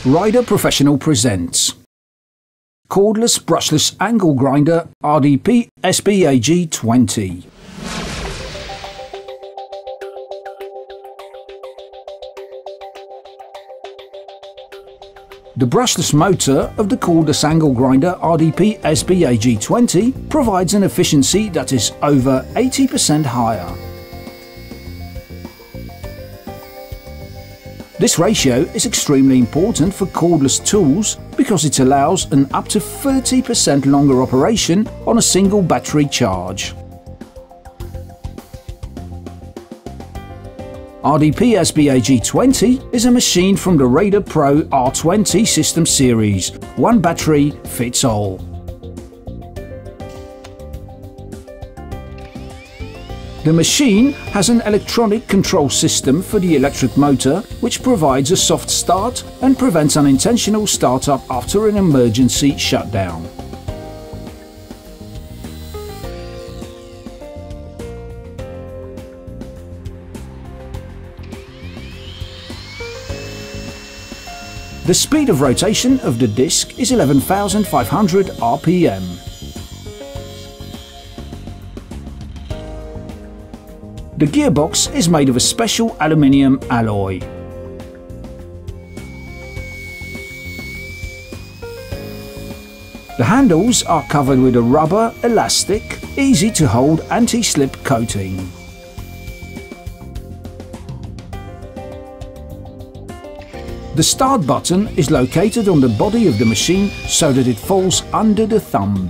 Raider Professional presents Cordless Brushless Angle Grinder RDP SBAG20. The brushless motor of the Cordless Angle Grinder RDP SBAG20 provides an efficiency that is over 80% higher. This ratio is extremely important for cordless tools because it allows an up to 30% longer operation on a single battery charge. RDP SBAG20 is a machine from the Raider Pro R20 system series. One battery fits all. The machine has an electronic control system for the electric motor, which provides a soft start and prevents unintentional startup after an emergency shutdown. The speed of rotation of the disc is 11,500 RPM. The gearbox is made of a special aluminium alloy. The handles are covered with a rubber, elastic, easy to hold anti-slip coating. The start button is located on the body of the machine so that it falls under the thumb.